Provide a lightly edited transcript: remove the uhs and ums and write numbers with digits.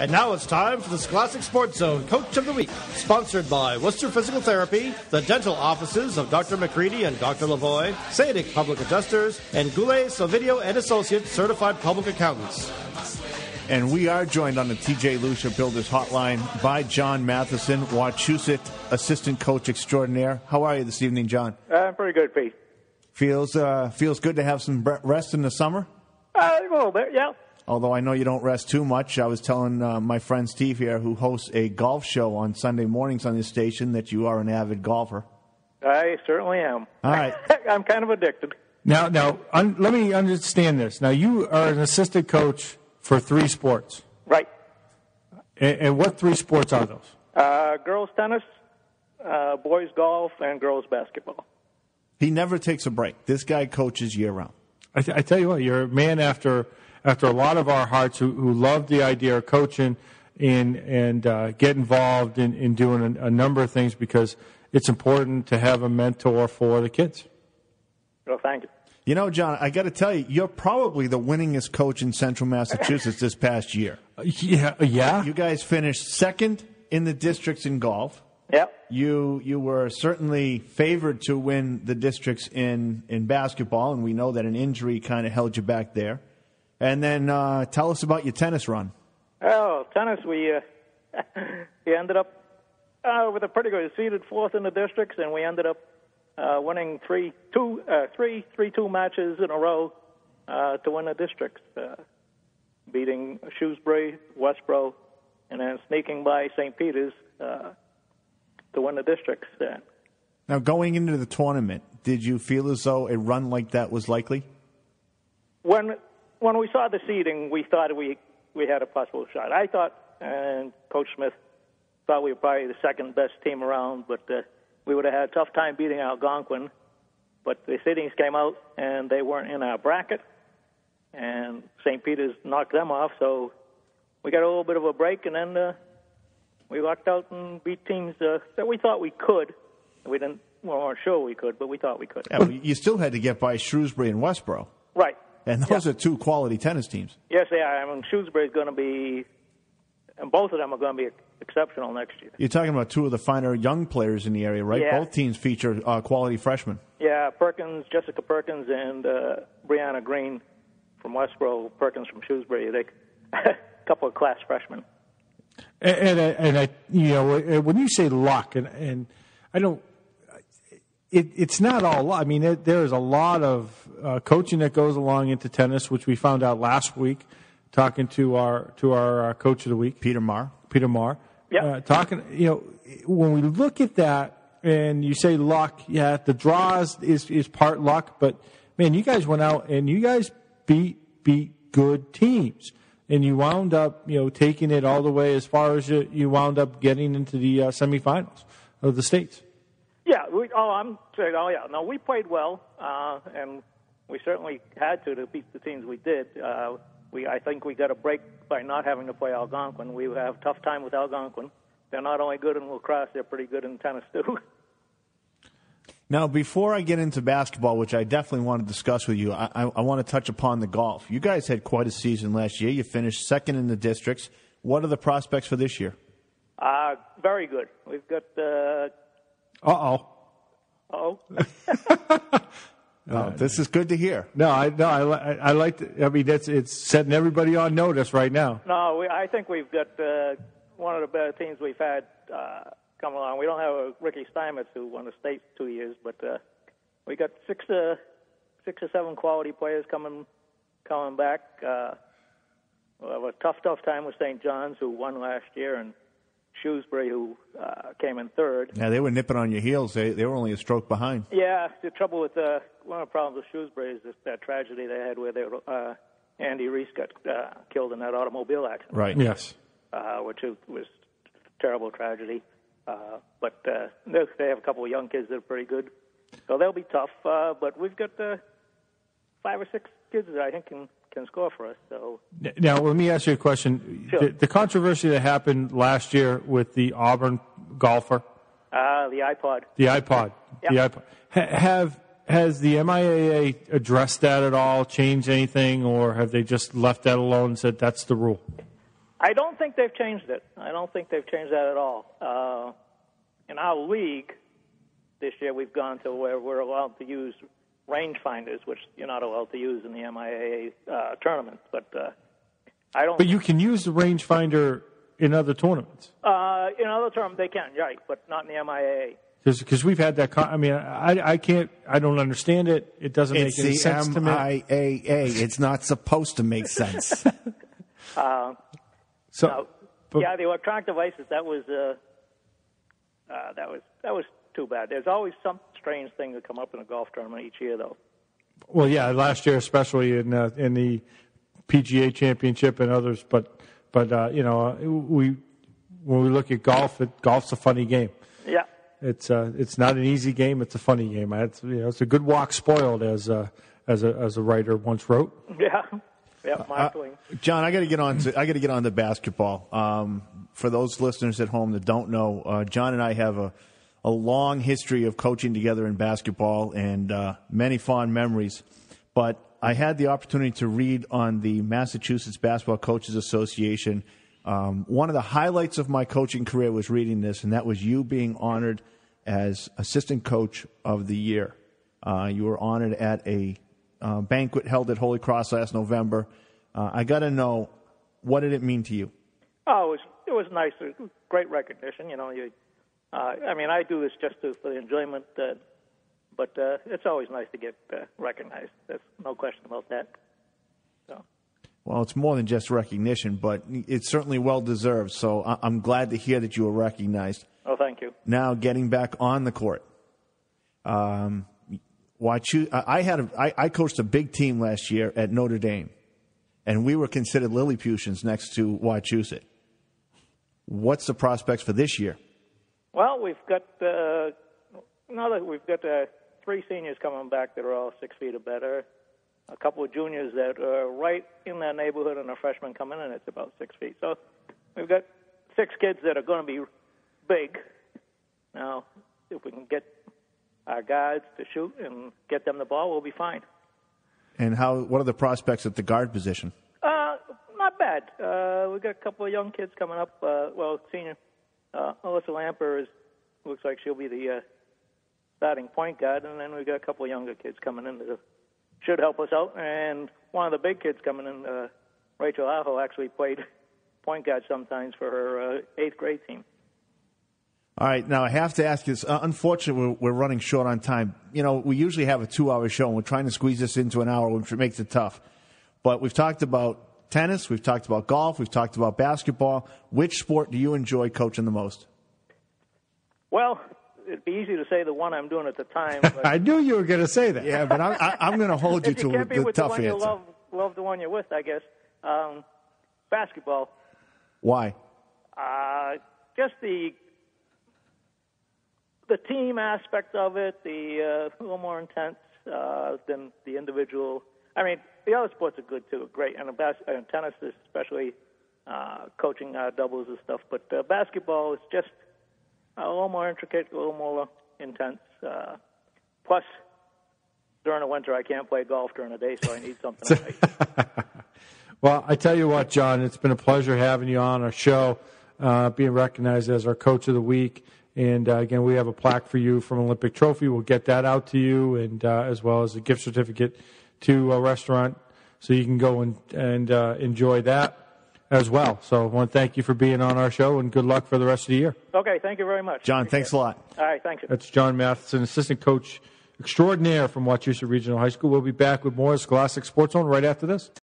And now it's time for the Scholastic Sports Zone Coach of the Week, sponsored by Worcester Physical Therapy, the dental offices of Dr. McCready and Dr. Lavoie, Sadic Public Adjusters, and Goulet, Silvidio and Associates Certified Public Accountants. And we are joined on the TJ Lucia Builders Hotline by John Matheson, Wachusett Assistant Coach Extraordinaire. How are you this evening, John? I'm pretty good, Pete. Feels good to have some rest in the summer? A little bit, yeah. Although I know you don't rest too much. I was telling my friend Steve here, who hosts a golf show on Sunday mornings on this station, that you are an avid golfer. I certainly am. All right. I'm kind of addicted. Now, let me understand this. Now, you are an assistant coach for 3 sports. Right. And what 3 sports are those? Girls tennis, boys golf, and girls basketball. He never takes a break. This guy coaches year-round. I tell you what, you're a man after a lot of our hearts who love the idea of coaching and get involved in doing a number of things because it's important to have a mentor for the kids. Well, thank you. You know, John, I got to tell you, you're probably the winningest coach in Central Massachusetts this past year. Yeah. You guys finished second in the districts in golf. Yep. You were certainly favored to win the districts in basketball, and we know that an injury kind of held you back there. And then tell us about your tennis run. Oh, tennis, we ended up with a pretty good seeded 4th in the districts, and we ended up winning 3-2 matches in a row to win the districts, beating Shrewsbury, Westboro, and then sneaking by St. Peter's to win the districts. Now, going into the tournament, did you feel as though a run like that was likely? When we saw the seeding, we thought we had a possible shot. I thought, and Coach Smith thought we were probably the second best team around, but we would have had a tough time beating Algonquin. But the seedings came out, and they weren't in our bracket, and St. Peter's knocked them off, so we got a little bit of a break, and then we lucked out and beat teams that we thought we could. We weren't sure we could, but we thought we could. Yeah, well, you still had to get by Shrewsbury and Westboro. Right. And those are 2 quality tennis teams. Yes, they are. I mean, Shrewsbury's going to be, and both of them are going to be exceptional next year. You're talking about 2 of the finer young players in the area, right? Yeah. Both teams feature quality freshmen. Yeah, Jessica Perkins, and Brianna Green from Westboro, Perkins from Shrewsbury. They a couple of class freshmen. And I, when you say luck, and I don't, it's not all luck. I mean, there's a lot of coaching that goes along into tennis, which we found out last week, talking to our coach of the week, Peter Marr. Yeah. When we look at that, and you say luck, yeah, the draws is part luck, but man, you guys went out and you guys beat good teams. And you wound up, taking it all the way as far as you wound up getting into the semifinals of the states. Yeah. No, we played well, and we certainly had to beat the teams we did. I think we got a break by not having to play Algonquin. We have a tough time with Algonquin. They're not only good in lacrosse, they're pretty good in tennis too. Now, before I get into basketball, which I definitely want to discuss with you, I want to touch upon the golf. You guys had quite a season last year. You finished second in the districts. What are the prospects for this year? Very good. We've got... Uh-oh. This is good to hear. I like. I mean, it's setting everybody on notice right now. No, I think we've got one of the better teams we've had come along. We don't have a Ricky Steinmetz who won the state 2 years, but we got 6 or 7 quality players coming back. We'll have a tough time with St. John's, who won last year, and Shrewsbury, who came in third. Yeah, they were nipping on your heels. They were only a stroke behind. Yeah, the trouble with one of the problems with Shrewsbury is that tragedy they had where Andy Reese got killed in that automobile accident. Right. Yes. Which was a terrible tragedy. But they have a couple of young kids that are pretty good. So they'll be tough. But we've got 5 or 6 kids that I think can score for us. So now, let me ask you a question. Sure. The controversy that happened last year with the Auburn golfer. The iPod. The iPod. Yep. The iPod. Has the MIAA addressed that at all, changed anything, or have they just left that alone and said that's the rule? I don't think they've changed it. I don't think they've changed that at all. In our league this year, we've gone to where we're allowed to use rangefinders, which you're not allowed to use in the MIAA tournaments. But I don't. But you can use the rangefinder in other tournaments. In other tournaments, they can, right? But not in the MIAA. Because we've had that. I mean, I can't. I don't understand it. It doesn't make any sense to me. It's the MIAA. It's not supposed to make sense. The electronic devices. That was too bad. There's always some strange thing that come up in a golf tournament each year, though. Well, yeah, last year especially in the PGA Championship and others. But when we look at golf, golf's a funny game. Yeah. It's not an easy game. It's a funny game. It's a good walk spoiled, as a writer once wrote. Yeah, Mark Twain. John, I got to get on to basketball. For those listeners at home that don't know, John and I have a long history of coaching together in basketball and many fond memories. But I had the opportunity to read on the Massachusetts Basketball Coaches Association. One of the highlights of my coaching career was reading this, and that was you being honored as Assistant Coach of the Year. You were honored at a banquet held at Holy Cross last November. I got to know, what did it mean to you? Oh, it was nice. It was great recognition. I do this just for the enjoyment, but it's always nice to get recognized. There's no question about that. So. Well, it's more than just recognition, but it's certainly well-deserved, so I'm glad to hear that you were recognized. Oh, thank you. Now, getting back on the court. I coached a big team last year at Notre Dame, and we were considered Lilliputians next to Wachusett. What's the prospects for this year? Well, we've got 3 seniors coming back that are all 6 feet or better. A couple of juniors that are right in that neighborhood, and a freshman coming in, it's about 6 feet. So we've got 6 kids that are going to be big. Now, if we can get our guards to shoot and get them the ball, we'll be fine. And what are the prospects at the guard position? Not bad. We've got a couple of young kids coming up. Senior Alyssa Lamper looks like she'll be the starting point guard, and then we've got a couple of younger kids coming in that should help us out. And one of the big kids coming in, Rachel Aho, actually played point guard sometimes for her 8th grade team. All right, now I have to ask you this. Unfortunately, we're running short on time. We usually have a 2-hour show, and we're trying to squeeze this into an hour, which makes it tough. But we've talked about tennis, we've talked about golf, we've talked about basketball. Which sport do you enjoy coaching the most? Well, it'd be easy to say the one I'm doing at the time. But I knew you were going to say that. Yeah, but I'm going to hold you to the tough answer. You love the one you're with, I guess. Basketball. Why? Just the team aspect of it, a little more intense than the individual. I mean, the other sports are good too, great, and tennis is especially coaching doubles and stuff. But basketball is just a little more intricate, a little more intense. Plus, during the winter, I can't play golf during the day, so I need something at night. Well, I tell you what, John, it's been a pleasure having you on our show, being recognized as our Coach of the Week. And, again, we have a plaque for you from Olympic Trophy. We'll get that out to you, and as well as a gift certificate to a restaurant so you can go and enjoy that as well. So I want to thank you for being on our show, and good luck for the rest of the year. Okay, thank you very much. John, thanks a lot. All right, thank you. That's John Matheson, assistant coach extraordinaire from Wachusett Regional High School. We'll be back with more Scholastic Sports Zone right after this.